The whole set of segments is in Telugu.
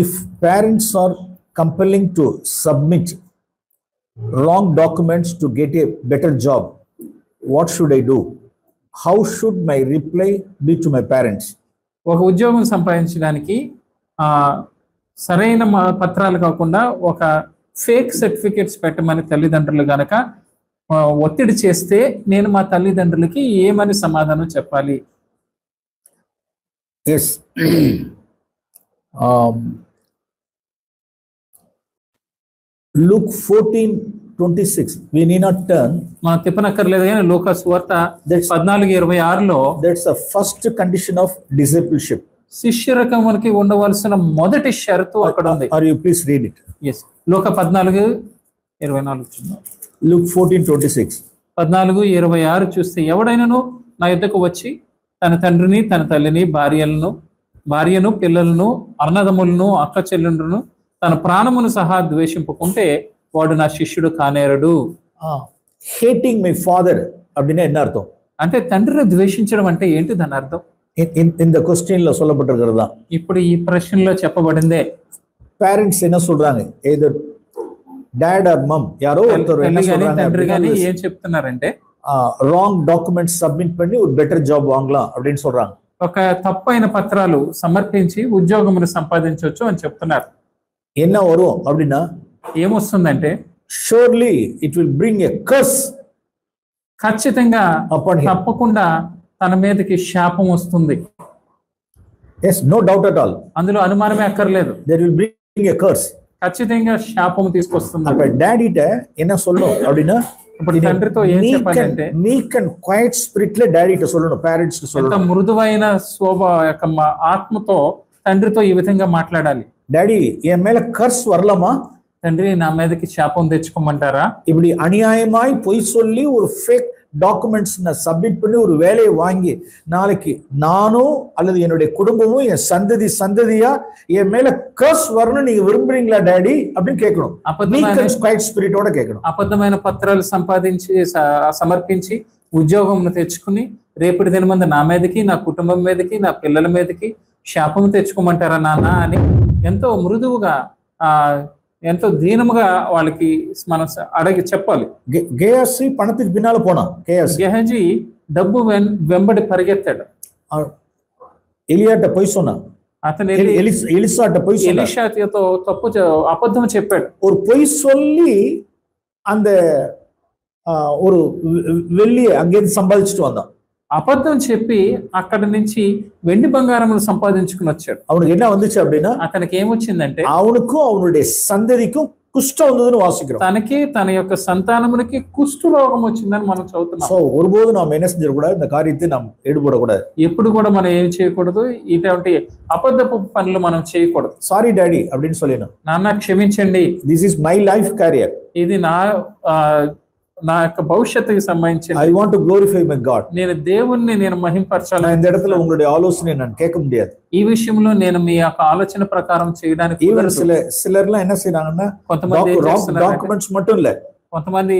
if parents are compelling to submit wrong documents to get a better job, what should I do? How should my reply be to my parents? ఒక ఉద్యోగం సంపాదించడానికి సరైన పత్రాలు కాకుండా ఒక ఫేక్ సర్టిఫికేట్స్ పెట్టమని తల్లిదండ్రులు గనక ఒత్తిడి చేస్తే నేను మా తల్లిదండ్రులకి ఏమని సమాధానం చెప్పాలి? Yes. Luke 14:26. We need not turn. మనం తిప్పనక్కర్లేదు కానీ లూకా సువార్త 14:26లో That's the first condition of discipleship. శిష్యరకమునికి ఉండవలసిన మొదటి షరతు అక్కడ ఉంది. Or you please read it. Yes. Luka 14:24. Luke 14:26. 14:26 చూస్తే ఎవడైనాను నా యొద్దకు వచ్చి తన తండ్రిని తన తల్లిని భార్యను పిల్లలను అన్నదమ్ములను అక్క చెల్లెండ్రును తన ప్రాణమును సహా ద్వేషింపుకుంటే వాడు నా శిష్యుడు కానేరడు. Hating my father அப்படின்னா என்ன அர்த்தம்? అంటే తండ్రిని ద్వేషించడం అంటే ఏంటి దాని అర్థం? இந்த क्वेश्चनல சொல்லப்பட்டிருக்கிறதா? ఇప్పుడు ఈ ప్రశ్నలో చెప్పబడిందే. పేరెంట్స్ என்ன சொல்றாங்க? either dad or mom யாரோ ஒருத்தர் என்ன சொல்றாங்க? తండ్రి గాని ఏం చెప్తున్నారంటే రాంగ్ డాక్యుమెంట్స్ సబ్మిట్ பண்ணி ஒரு బెటర్ జాబ్ வாங்கலாம் அப்படின்னு சொல்றாங்க. ఒక తప్పైన పత్రాలు సమర్పించి ఉద్యోగమును సంపాదించవచ్చు అని చెప్తున్నారు. என்ன வரும் அப்படின்னா ఏమొస్తుందంటే surely it will bring a curse. ఖచ్చితంగా తప్పకుండా తన మీదకి శాపం వస్తుంది. yes, no doubt at all. అందులో అనుమానమే అక్కర్లేదు. there will bring a curse. ఖచ్చితంగా శాపం తీసుకొస్తుంది. அப்ப డాడీ என்ன சொல்லணும் அப்படின்னா ఇప్పుడు తండ్రితో ఏం చెప్పాలంటే మీక్ అండ్ క్వైట్ స్పిరిట్ లో డాడీతో சொல்லணும், పేరెంట్స్ కి சொல்லணும். ఎంత మృదువైన ఆత్మతో తండ్రితో ఈ విధంగా మాట్లాడాలి. డాడీ என் மேல கர்ஸ் வரலாமா? తండ్రి నా మీదకి శాపం తెచ్చుకోమంటారా? இப்படி அநியாயமாய் பொய் சொல்லி ஒரு ஃபேக் டாக்குமெண்ட்ஸ் சப்மிட் பண்ணி ஒரு வேலையை வாங்கி நாளைக்கு நானும் அல்லது என்னுடைய குடும்பமும் என் சந்ததியா என் மேல கர்ஸ் வரணும் நீங்க விரும்புறீங்களா டாடி அப்படின்னு கேட்கணும். స్పిరిటోட கேட்கணும். అబద్ధమైన పత్రాలు సమర్పించి ఉద్యోగం తెచ్చుకుని రేపటి దినమందు నా మీదకి నా కుటుంబం మీదకి నా పిల్లల మీదకి శాపం తెచ్చుకోమంటారా నాన్న అని ఎంతో మృదువుగా ఎంతో దీనముగా వాళ్ళకి మనం అడిగి చెప్పాలి. గేహజీ పణతికి పిన్నాల పోనా. గేహజీ డబ్బు వెంబడి పరిగెత్తాడు. ఎలియాట పొయ్ சொன்னா. అతను ఎలిసాట పొయ్ சொன்னா. ఎలీషాతో అబద్ధం చెప్పాడు. ஒரு பொய் சொல்லி அந்த ஒரு வெள்ளியை அங்கேருந்து சம்பாதிச்சுட்டு வந்தான். అబద్ధం చెప్పి అక్కడ నుంచి వెండి బంగారమును సంపాదించుకుని వచ్చాడు. அவனுக்கு என்ன வந்துச்சு அப்படின்னா అతనికి ఏమొచ్చిందంటే அவனுக்கும் அவனுடைய சந்ததிக்கும் కుష్ఠం ఉందని వాసిக்கிறோம். తనకి తన యొక్క సంతానమునికి కుష్ఠ రోగం వచ్చిందని మనం చదువుతున్నాం. సో ஒருபோது நாம் என்ன செஞ்சிடக்கூடாது, இந்த காரியத்தை நாம் ஈடுபடக்கூடாது. ఎప్పుడు కూడా మనం ఏం చేయకూడదు, ఇటువంటి అబద్ధపు పనులు మనం చేయకూడదు. సారీ డాడీ அப்படின்னு சொல்லணும். నాన్న క్షమించండి, this is my life carrier, ఇది నా యొక్క భవిష్యత్తుకి సంబంధించి I want to glorify my God, నేను దేవుణ్ణి నేను మహింపరచాలి. இந்த இடத்துல உங்களுடைய ஆலோசனை நான் கேட்க முடியாது. ఈ విషయంలో నేను మీ యొక్క ఆలోచన ప్రకారం చేయడానికి சிலர்லாம் என்ன செய்றாங்கன்னா కొంతమంది డాక్యుమెంట్స్ மட்டும் இல்ல, కొంతమంది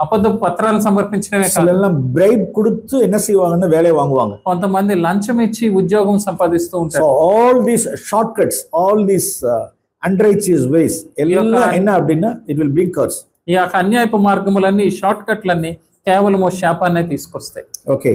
అబద్ధ పత్రాలను సమర్పించడమే కాదు, சிலர்லாம் బ్రైబ్ கொடுத்து என்ன செய்வாங்கன்னா வேலையை வாங்குவாங்க. కొంతమంది లంచం ఇచ్చి ఉద్యోగం సంపాదిస్తూ ఉంటారు. So all these short cuts, all these unrighteous ways எல்லாம் என்ன அப்படின்னா it will bring curse. ఈ యొక్క అన్యాయపు మార్గములన్నీ, షార్ట్ కట్లన్నీ కేవలం శాపాన్ని తీసుకొస్తాయి. ఓకే.